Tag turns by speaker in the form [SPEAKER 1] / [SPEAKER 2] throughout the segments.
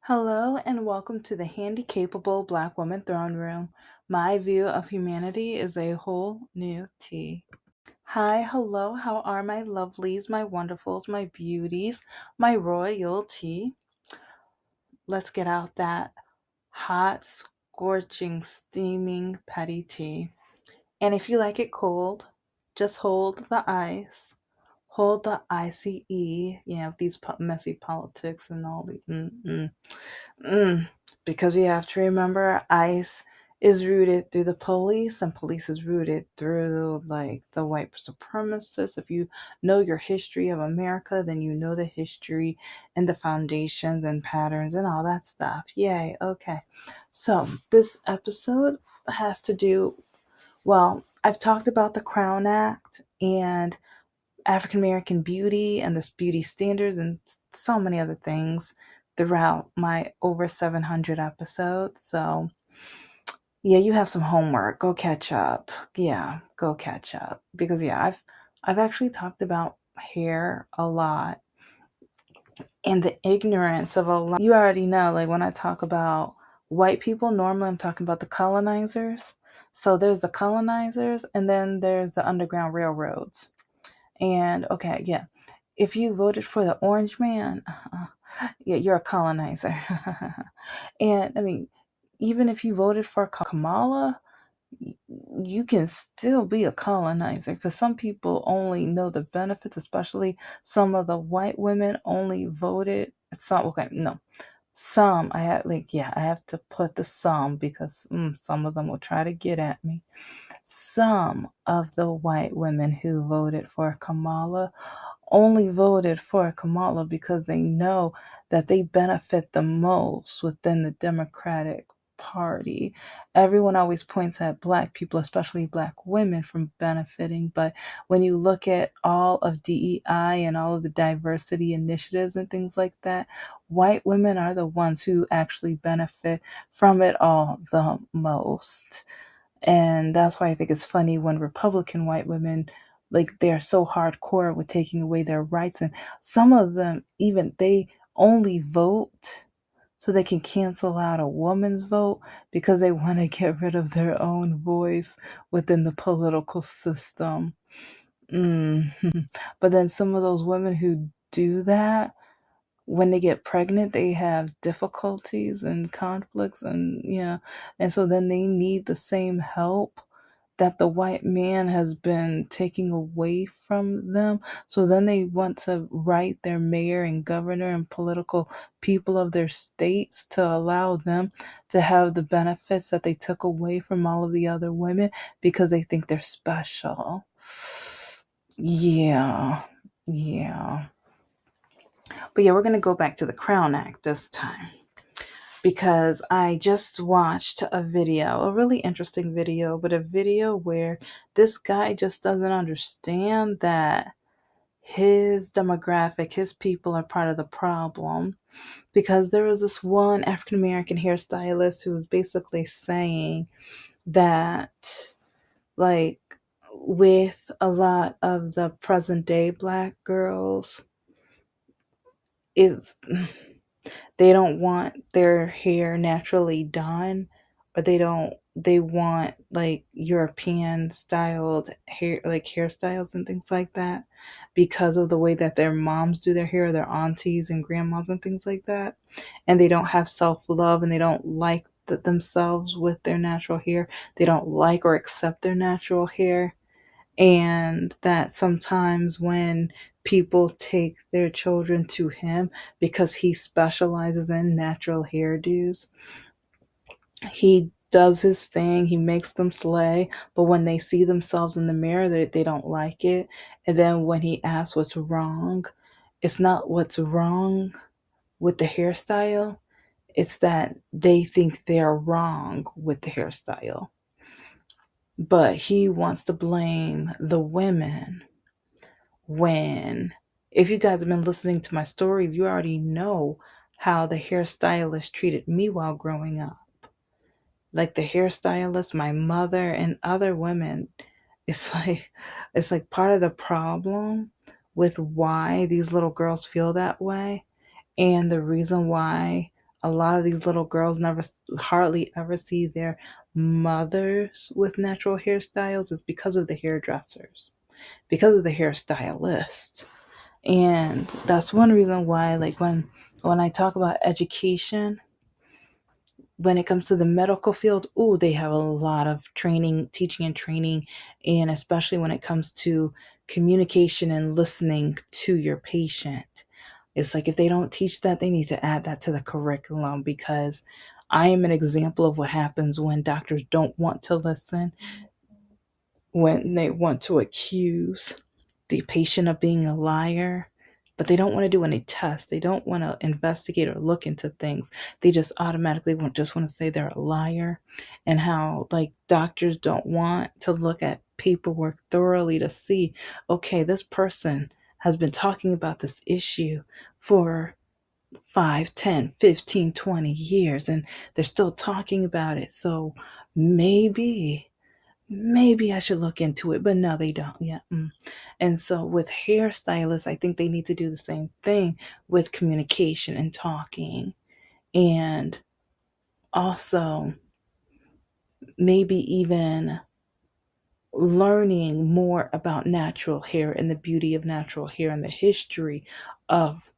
[SPEAKER 1] Hello and welcome to the Handicapable Black Woman Throne Room. My view of humanity is a whole new tea. Hi, hello, how are my lovelies, my wonderfuls, my beauties, my royalty? Let's get out that hot, scorching, steaming petty tea. And if you like it cold, just hold the ice. Hold the ICE, these messy politics and all the Mm, because we have to remember ICE is rooted through the police and police is rooted through like the white supremacists. If you know your history of America, then you know the history and the foundations and patterns and all that stuff. Yay. Okay. So this episode has to do, I've talked about the Crown Act and African American beauty and this beauty standards and so many other things throughout my over 700 episodes. So, yeah, you have some homework. Go catch up. Yeah, go catch up because I've actually talked about hair a lot and the ignorance of a lot. You already know, like when I talk about white people, normally I'm talking about the colonizers. So there's the colonizers and then there's the Underground Railroads. And okay, yeah, if you voted for the orange man, yeah, you're a colonizer. And I mean, even if you voted for Kamala, you can still be a colonizer because some people only know the benefits, especially some of the white women only voted. Some, okay, no, some I have to put the some because some of them will try to get at me. Some of the white women who voted for Kamala only voted for Kamala because they know that they benefit the most within the Democratic Party. Everyone always points at black people, especially black women, from benefiting. But when you look at all of DEI and all of the diversity initiatives and things like that, white women are the ones who actually benefit from it all the most. And that's why I think it's funny when Republican white women, like, they're so hardcore with taking away their rights. And some of them, even they only vote so they can cancel out a woman's vote because they want to get rid of their own voice within the political system. But then some of those women who do that, when they get pregnant, they have difficulties and conflicts, and and so then they need the same help that the white man has been taking away from them. So then they want to write their mayor and governor and political people of their states to allow them to have the benefits that they took away from all of the other women because they think they're special. Yeah. Yeah. But yeah, we're going to go back to the Crown Act this time because I just watched a video, a really interesting video, but a video where this guy just doesn't understand that his demographic, his people are part of the problem. Because there was this one African American hairstylist who was basically saying that, like, with a lot of the present day black girls, it's they don't want their hair naturally done, or they want like European styled hair, like hairstyles and things like that, because of the way that their moms do their hair, their aunties and grandmas and things like that. And they don't have self-love and they don't like themselves with their natural hair. They don't like or accept their natural hair. And that sometimes when people take their children to him because he specializes in natural hairdos, he does his thing, he makes them slay, but when they see themselves in the mirror, they don't like it. And then when he asks what's wrong, it's not what's wrong with the hairstyle, it's that they think they're wrong with the hairstyle. But he wants to blame the women when, if you guys have been listening to my stories, you already know how the hairstylist treated me while growing up. Like the hairstylist, my mother, and other women, it's like part of the problem with why these little girls feel that way, and the reason why a lot of these little girls never hardly ever see their mothers with natural hairstyles is because of the hairdressers, because of the hairstylist. And that's one reason why, like, when I talk about education, when it comes to the medical field, oh, they have a lot of training, teaching and training, and especially when it comes to communication and listening to your patient. It's like if they don't teach that, they need to add that to the curriculum, because I am an example of what happens when doctors don't want to listen, when they want to accuse the patient of being a liar, but they don't want to do any tests. They don't want to investigate or look into things. They just automatically just want to say they're a liar. And how, like, doctors don't want to look at paperwork thoroughly to see, okay, this person has been talking about this issue for 5, 10, 15, 20 years, and they're still talking about it. So maybe I should look into it, but no, they don't. Yeah. And so with hairstylists, I think they need to do the same thing with communication and talking, and also maybe even learning more about natural hair and the beauty of natural hair and the history of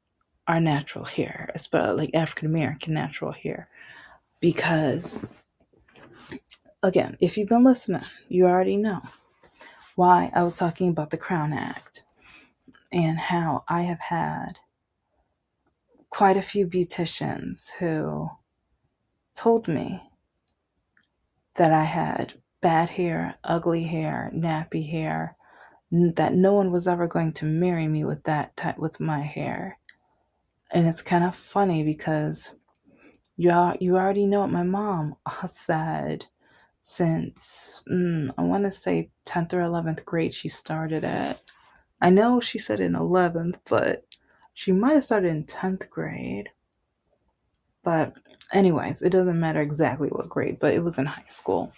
[SPEAKER 1] our natural hair, especially like African American natural hair. Because again, if you've been listening, you already know why I was talking about the Crown Act and how I have had quite a few beauticians who told me that I had bad hair, ugly hair, nappy hair, that no one was ever going to marry me with that type, with my hair. And it's kind of funny because you already know what my mom said since I want to say 10th or 11th grade she started it. I know she said in 11th, but she might have started in 10th grade. But anyways, it doesn't matter exactly what grade, but it was in high school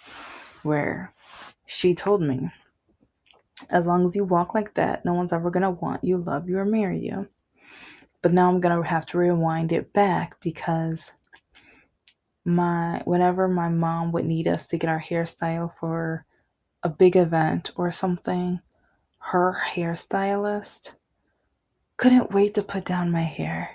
[SPEAKER 1] where she told me, as long as you walk like that, no one's ever going to want you, love you, or marry you. But now I'm going to have to rewind it back because whenever my mom would need us to get our hairstyle for a big event or something, her hairstylist couldn't wait to put down my hair.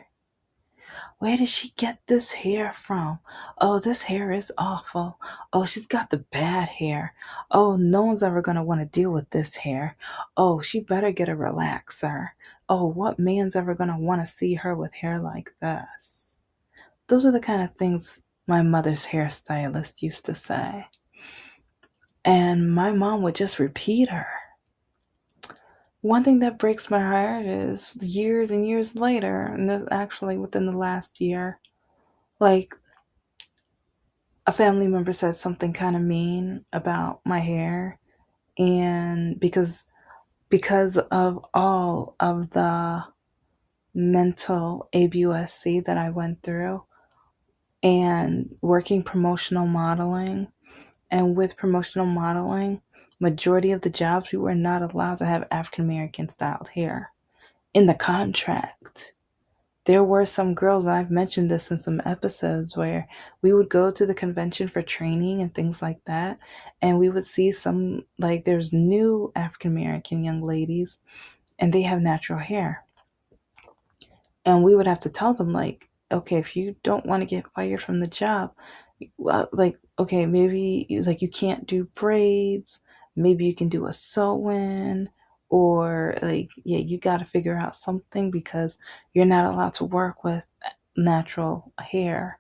[SPEAKER 1] Where did she get this hair from? Oh, this hair is awful. Oh, she's got the bad hair. Oh, no one's ever going to want to deal with this hair. Oh, she better get a relaxer. Oh, what man's ever going to want to see her with hair like this? Those are the kind of things my mother's hairstylist used to say. And my mom would just repeat her. One thing that breaks my heart is years and years later, and actually within the last year, like, a family member said something kind of mean about my hair, and because of all of the mental abuse that I went through and working promotional modeling, and with promotional modeling, majority of the jobs we were not allowed to have African American styled hair in the contract. There were some girls, and I've mentioned this in some episodes, where we would go to the convention for training and things like that, and we would see some, like, there's new African American young ladies, and they have natural hair. And we would have to tell them, like, okay, if you don't want to get fired from the job, well, like, okay, maybe like you can't do braids, maybe you can do a sew-in, or like, yeah, you got to figure out something because you're not allowed to work with natural hair.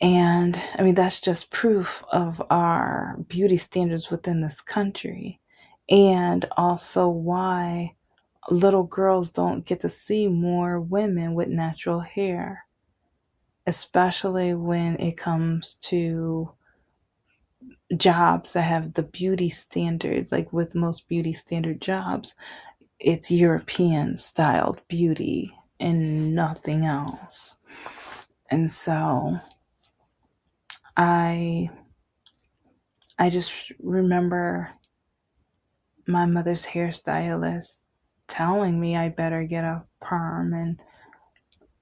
[SPEAKER 1] And I mean, that's just proof of our beauty standards within this country, and also why little girls don't get to see more women with natural hair, especially when it comes to jobs that have the beauty standards. Like with most beauty standard jobs, it's European styled beauty and nothing else. And so I I just remember my mother's hairstylist telling me I better get a perm, and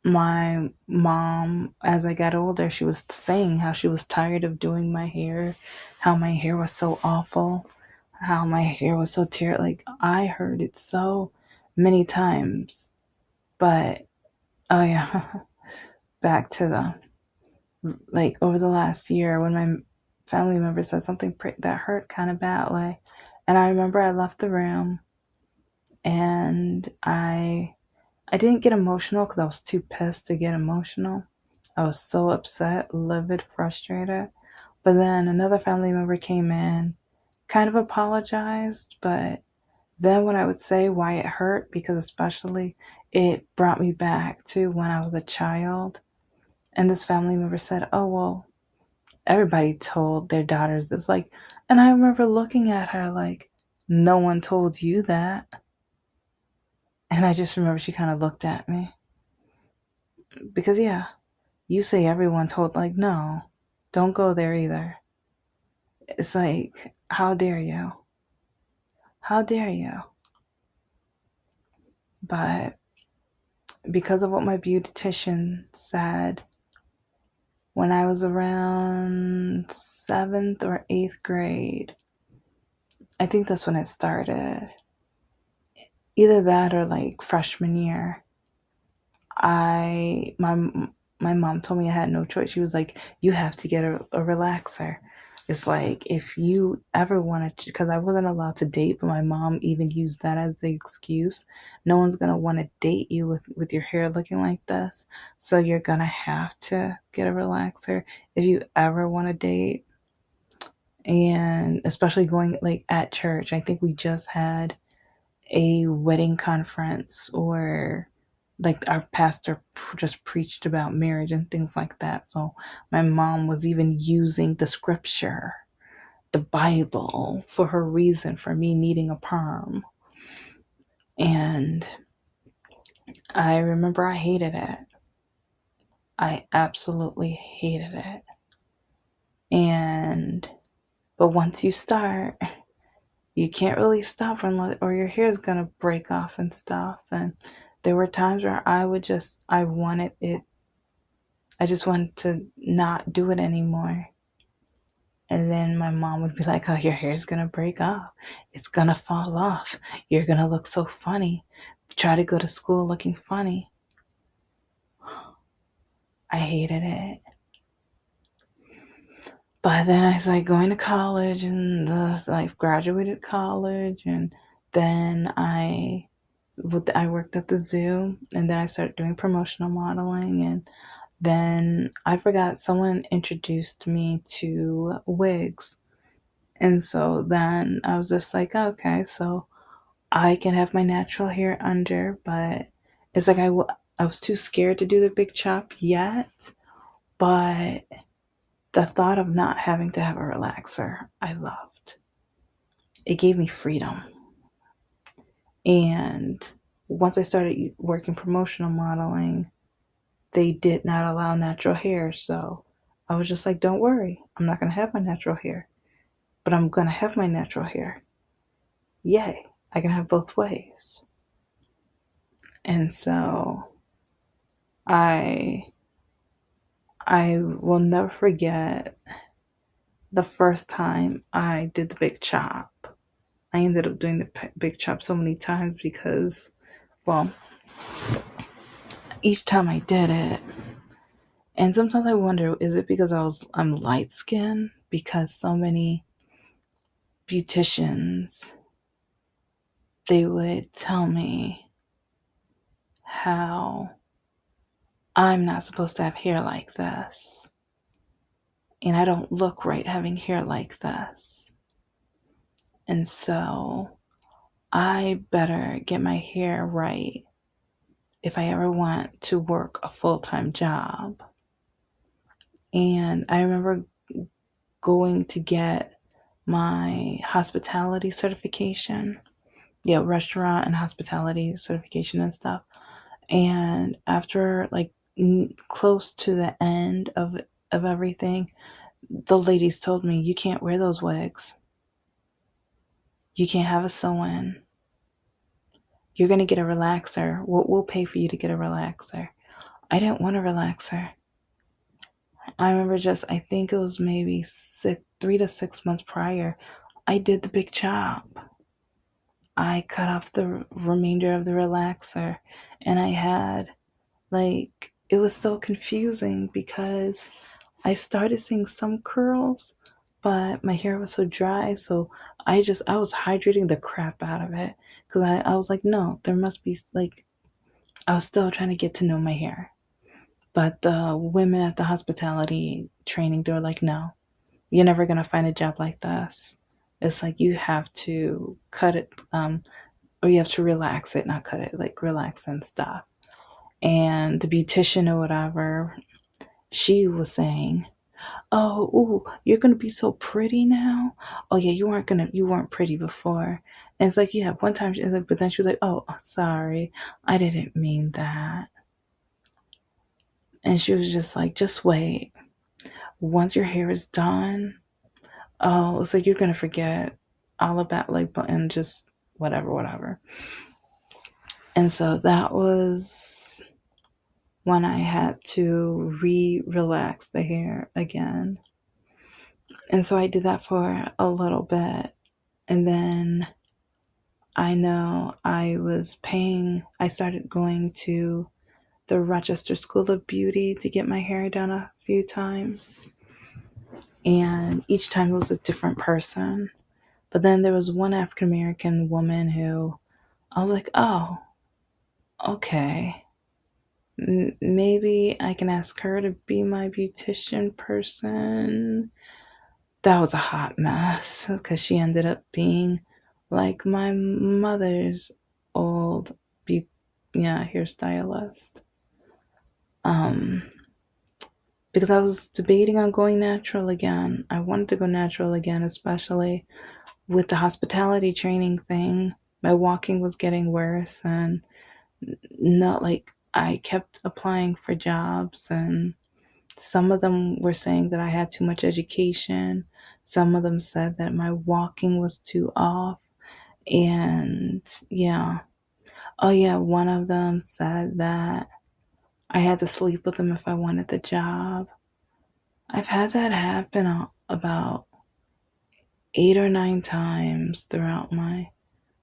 [SPEAKER 1] my mom, as I got older, she was saying how she was tired of doing my hair, how my hair was so awful, how my hair was so terrible. Like, I heard it so many times. But, oh yeah, back to the, like, over the last year when my family member said something that hurt kind of badly. And I remember I left the room and I didn't get emotional because I was too pissed to get emotional. I was so upset, livid, frustrated. But then another family member came in, kind of apologized, but then when I would say why it hurt, because especially it brought me back to when I was a child. And this family member said, "Oh, well, everybody told their daughters this." Like, and I remember looking at her like, "No one told you that." And I just remember she kind of looked at me because, yeah, you say everyone told, like, no, don't go there either. It's like, how dare you? How dare you? But because of what my beautician said, when I was around 7th or 8th grade, I think that's when it started. Either that or like freshman year. I my mom told me I had no choice. She was like, "You have to get a relaxer." It's like if you ever want to, because I wasn't allowed to date, but my mom even used that as the excuse. No one's gonna want to date you with your hair looking like this, so you're gonna have to get a relaxer if you ever want to date. And especially going like at church, I think we just had a wedding conference, or like our pastor just preached about marriage and things like that. So my mom was even using the scripture, the Bible, for her reason for me needing a perm. And I remember I hated it. I absolutely hated it. And but once you start, you can't really stop unless, or your hair is gonna break off and stuff. And there were times where I wanted it, I just wanted to not do it anymore. And then my mom would be like, "Oh, your hair's gonna break off. It's gonna fall off. You're gonna look so funny. Try to go to school looking funny." I hated it. But then I was like going to college, and I graduated college, and then I worked at the zoo, and then I started doing promotional modeling, and then I forgot, someone introduced me to wigs. And so then I was just like, okay, so I can have my natural hair under, but it's like I was too scared to do the big chop yet. But the thought of not having to have a relaxer, I loved. It gave me freedom. And once I started working promotional modeling, they did not allow natural hair. So I was just like, don't worry, I'm not going to have my natural hair, but I'm going to have my natural hair. Yay, I can have both ways. And so I I will never forget the first time I did the big chop. I ended up doing the big chop so many times because, well, each time I did it, and sometimes I wonder, is it because I'm light skinned? Because so many beauticians, they would tell me how I'm not supposed to have hair like this, and I don't look right having hair like this. And so I better get my hair right if I ever want to work a full-time job. And I remember going to get my hospitality certification. Yeah, restaurant and hospitality certification and stuff. And after like close to the end of everything, the ladies told me, "You can't wear those wigs. You can't have a sew-in. You're gonna get a relaxer. We'll pay for you to get a relaxer." I didn't want to relax her. I remember I think it was maybe 3 to 6 months prior, I did the big chop. I cut off the remainder of the relaxer, and I had, like, it was so confusing because I started seeing some curls, but my hair was so dry. So I was hydrating the crap out of it because I was like, no, there must be, like, I was still trying to get to know my hair. But the women at the hospitality training, they were like, no, you're never going to find a job like this. It's like you have to cut it, or you have to relax it, not cut it, like relax and stuff. And the beautician or whatever, she was saying, oh, ooh, you're gonna be so pretty now. Oh yeah, you weren't pretty before. And it's like, yeah, one time, but then she was like, oh, sorry, I didn't mean that. And she was just like, just wait. Once your hair is done, oh, it's like you're gonna forget all about, like, and just whatever, whatever. And so that was when I had to relax the hair again. And so I did that for a little bit. And then I know I started going to the Rochester School of Beauty to get my hair done a few times. And each time it was a different person. But then there was one African American woman who I was like, oh, okay. Maybe I can ask her to be my beautician person. That was a hot mess because she ended up being like my mother's old hairstylist. Um, because I was debating on going natural again. I wanted to go natural again, especially with the hospitality training thing. My walking was getting worse, and not like I kept applying for jobs, and some of them were saying that I had too much education. Some of them said that my walking was too off. And yeah. Oh, yeah. One of them said that I had to sleep with them if I wanted the job. I've had that happen about 8 or 9 times throughout my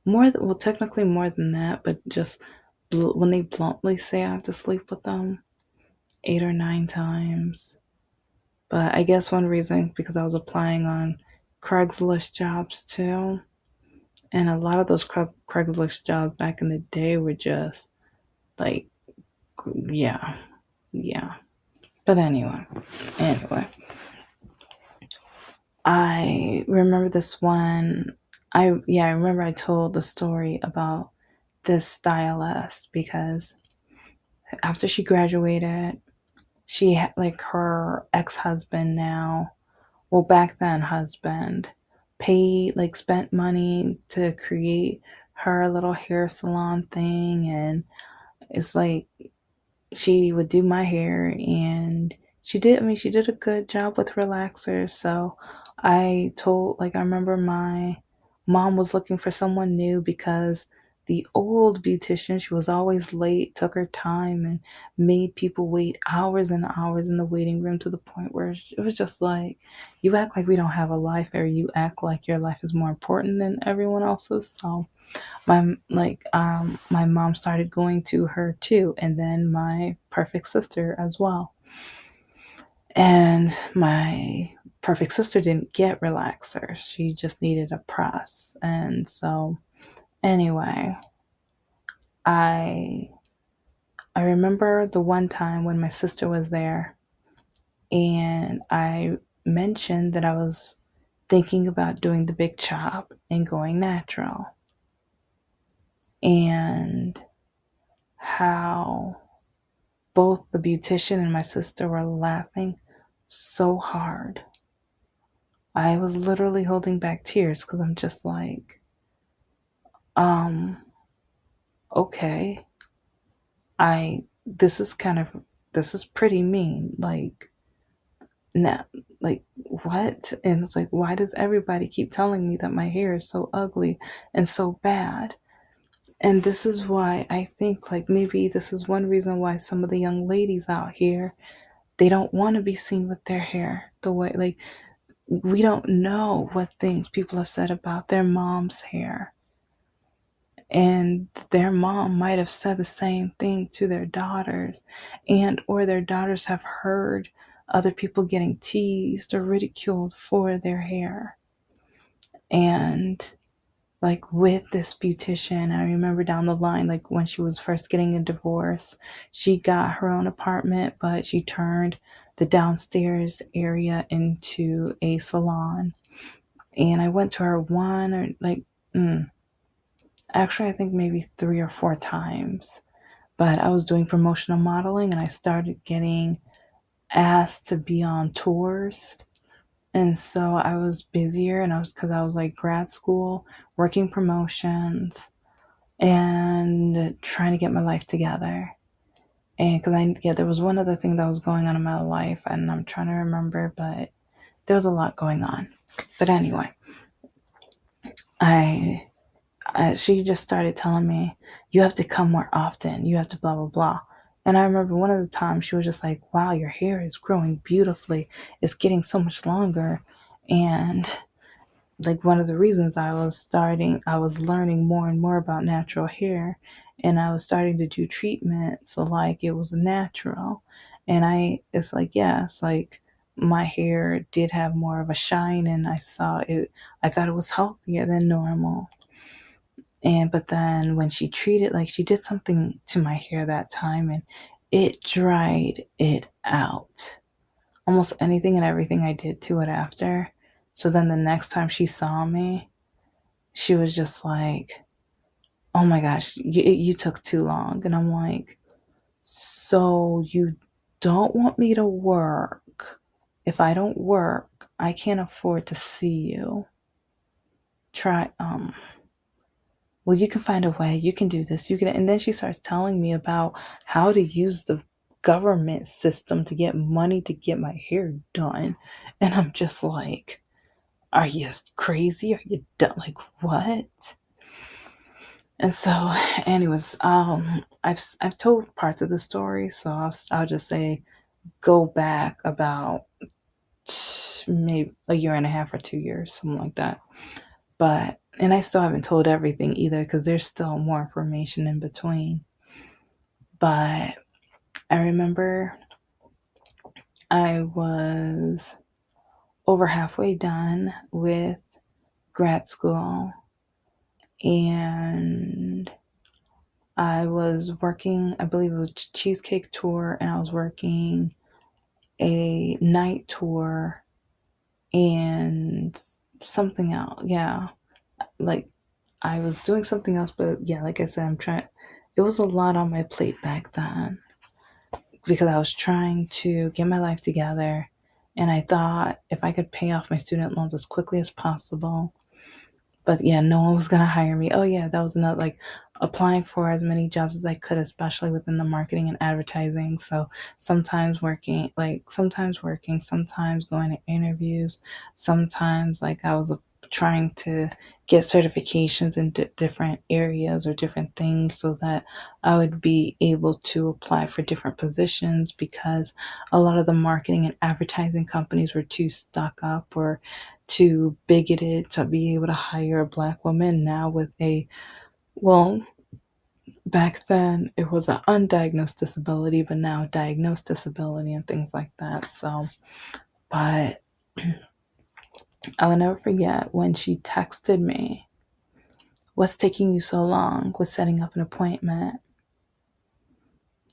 [SPEAKER 1] well, technically more than that, but just when they bluntly say I have to sleep with them, 8 or 9 times. But I guess one reason because I was applying on Craigslist jobs too. And a lot of those Craigslist jobs back in the day were just like, yeah, yeah. But anyway, I remember this one. I remember I told the story about this stylist because after she graduated, she had, like, her ex-husband now, well, back then husband, spent money to create her little hair salon thing. And it's like she would do my hair, and she did a good job with relaxers. So I remember my mom was looking for someone new because the old beautician, she was always late, took her time, and made people wait hours and hours in the waiting room, to the point where it was just like, you act like we don't have a life, or you act like your life is more important than everyone else's. So my mom started going to her too, and then my perfect sister as well. And my perfect sister didn't get relaxers, she just needed a press. And so anyway, i I remember the one time when my sister was there, and I mentioned that I was thinking about doing the big chop and going natural, and how both the beautician and my sister were laughing so hard. I was literally holding back tears because I'm just like, um, okay, I this is pretty mean. Like, nah, like, what? And it's like, why does everybody keep telling me that my hair is so ugly and so bad? And this is why I think, like, maybe this is one reason why some of the young ladies out here, they don't want to be seen with their hair the way, like, we don't know what things people have said about their mom's hair. And their mom might have said the same thing to their daughters, and or their daughters have heard other people getting teased or ridiculed for their hair. And like with this beautician, I remember down the line, like when she was first getting a divorce, she got her own apartment, but she turned the downstairs area into a salon. And I went to her one or like, actually, I think maybe 3 or 4 times. But I was doing promotional modeling and I started getting asked to be on tours. And so I was busier and because I was like grad school, working promotions, and trying to get my life together. And because there was one other thing that was going on in my life, and I'm trying to remember, but there was a lot going on. But anyway, I, she just started telling me, you have to come more often. You have to blah, blah, blah. And I remember one of the times she was just like, wow, your hair is growing beautifully. It's getting so much longer. And like one of the reasons I was learning more and more about natural hair, and I was starting to do treatments so like it was natural. And it's like, yeah, it's like my hair did have more of a shine, and I thought it was healthier than normal. And but then when she treated, like she did something to my hair that time, and it dried it out. Almost anything and everything I did to it after. So then the next time she saw me, she was just like, oh my gosh, you took too long. And I'm like, so you don't want me to work? If I don't work, I can't afford to see you. Try, well, you can find a way. You can do this. You can. And then she starts telling me about how to use the government system to get money to get my hair done. And I'm just like, are you crazy? Are you done? Like, what? And so, anyways, I've told parts of the story, so I'll just say go back about maybe a year and a half or 2 years, something like that. But and I still haven't told everything either because there's still more information in between. But I remember I was over halfway done with grad school, and I was working, I believe it was Cheesecake Tour, and I was working a night tour and something else. Yeah. Like I was doing something else, but yeah, like I said, it was a lot on my plate back then because I was trying to get my life together. And I thought if I could pay off my student loans as quickly as possible, but yeah, no one was gonna hire me. Oh yeah, that was another, like, applying for as many jobs as I could, especially within the marketing and advertising. So sometimes working, sometimes going to interviews, sometimes like I was trying to get certifications in different areas or different things so that I would be able to apply for different positions because a lot of the marketing and advertising companies were too stuck up or too bigoted to be able to hire a black woman now with well, back then it was an undiagnosed disability, but now diagnosed disability and things like that. So, but I'll never forget when she texted me, what's taking you so long with setting up an appointment?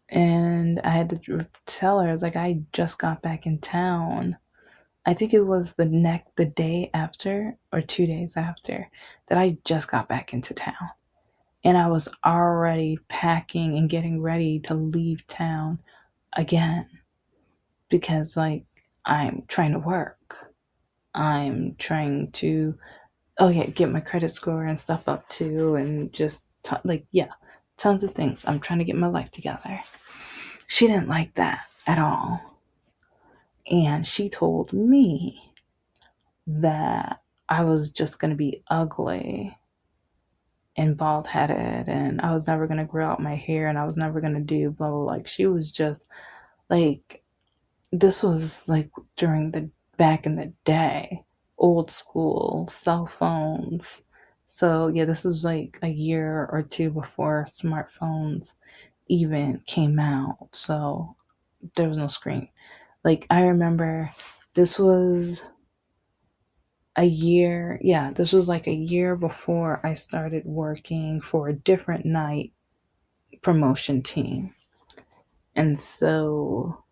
[SPEAKER 1] And I had to tell her, I was like, I just got back in town. I think it was the day after or 2 days after that I just got back into town. And I was already packing and getting ready to leave town again because, like, I'm trying to work. I'm trying to, oh yeah, get my credit score and stuff up too, and just yeah, tons of things. I'm trying to get my life together. She didn't like that at all. And she told me that I was just going to be ugly and bald headed, and I was never gonna grow out my hair, and I was never gonna do blah blah. Like she was just like, this was like during the back in the day, old school cell phones. So yeah, this was like a year or two before smartphones even came out. So there was no screen. Like I remember this was this was like a year before I started working for a different night promotion team. And so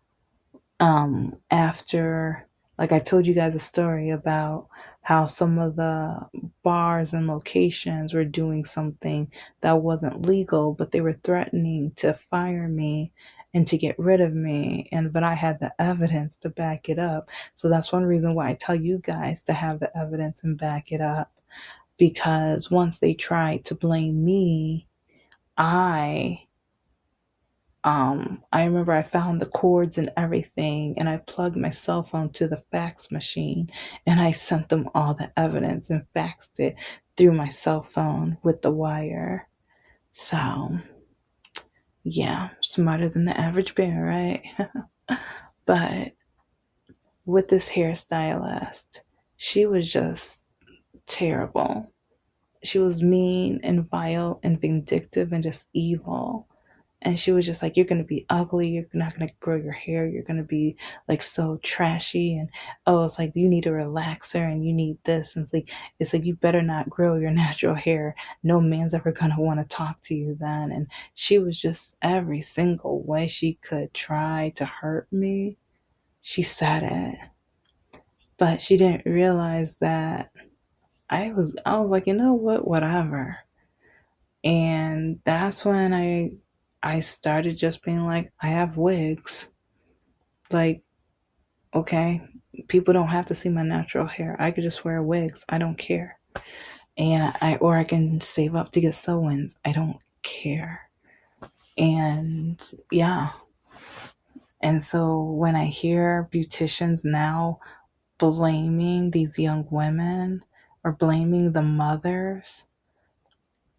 [SPEAKER 1] after, like I told you guys a story about how some of the bars and locations were doing something that wasn't legal, but they were threatening to fire me and to get rid of me, and but I had the evidence to back it up. So that's one reason why I tell you guys to have the evidence and back it up, because once they tried to blame me, I I remember I found the cords and everything, and I plugged my cell phone to the fax machine, and I sent them all the evidence and faxed it through my cell phone with the wire. So, yeah, smarter than the average bear, right? But with this hairstylist, she was just terrible. She was mean and vile and vindictive and just evil. And she was just like, you're going to be ugly, you're not going to grow your hair, you're going to be like so trashy, and oh, it's like you need a relaxer and you need this, and it's like you better not grow your natural hair, no man's ever going to want to talk to you then. And she was just every single way she could try to hurt me, she said it. But she didn't realize that I was like, you know what, whatever. And that's when I started just being like, I have wigs. Like, okay, people don't have to see my natural hair. I could just wear wigs. I don't care. And or I can save up to get sew-ins. I don't care. And yeah. And so when I hear beauticians now blaming these young women or blaming the mothers,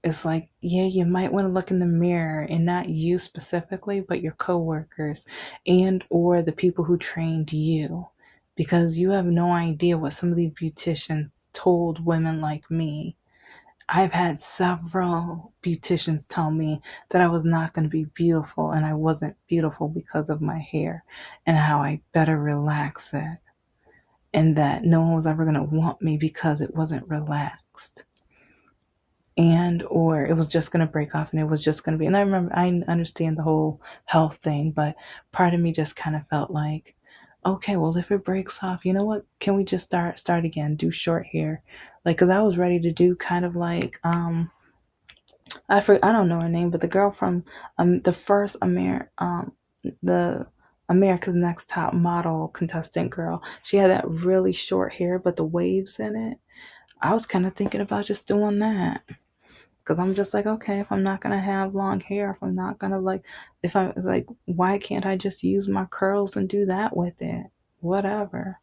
[SPEAKER 1] it's like, yeah, you might want to look in the mirror, and not you specifically, but your coworkers and or the people who trained you, because you have no idea what some of these beauticians told women like me. I've had several beauticians tell me that I was not going to be beautiful, and I wasn't beautiful because of my hair, and how I better relax it, and that no one was ever going to want me because it wasn't relaxed, and or it was just going to break off, and it was just going to be. And I remember, I understand the whole health thing, but part of me just kind of felt like, okay, well, if it breaks off, you know what, can we just start again, do short hair? Like, because I was ready to do kind of like I don't know her name, but the girl from the first the America's Next Top Model contestant girl, she had that really short hair but the waves in it. I was kind of thinking about just doing that, because I'm just like, okay, if I'm not gonna have long hair, if I'm not gonna like, if I was like, why can't I just use my curls and do that with it? Whatever.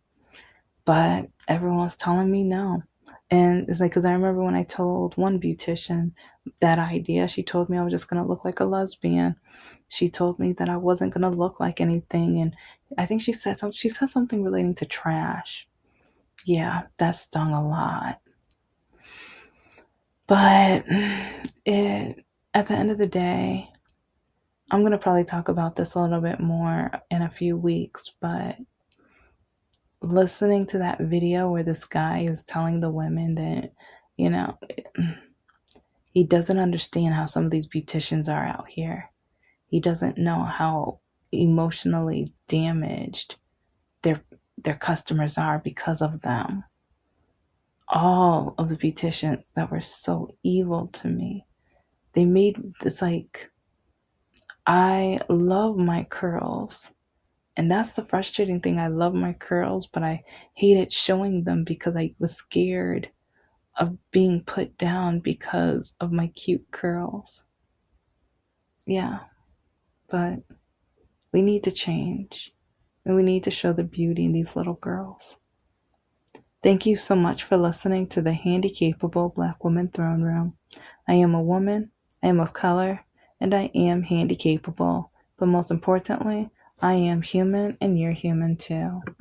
[SPEAKER 1] But everyone's telling me no. And it's like, because I remember when I told one beautician that idea, she told me I was just gonna look like a lesbian. She told me that I wasn't gonna look like anything, and I think she said something relating to trash. Yeah, that stung a lot. But it at the end of the day, I'm going to probably talk about this a little bit more in a few weeks, but listening to that video where this guy is telling the women that, you know, he doesn't understand how some of these beauticians are out here. He doesn't know how emotionally damaged their their customers are because of them. All of the beauticians that were so evil to me, they made this like, I love my curls. And that's the frustrating thing. I love my curls, but I hated showing them because I was scared of being put down because of my cute curls. Yeah, but we need to change. And we need to show the beauty in these little girls. Thank you so much for listening to the Handicapable Black Woman Throne Room. I am a woman, I am of color, and I am handicapable. But most importantly, I am human and you're human too.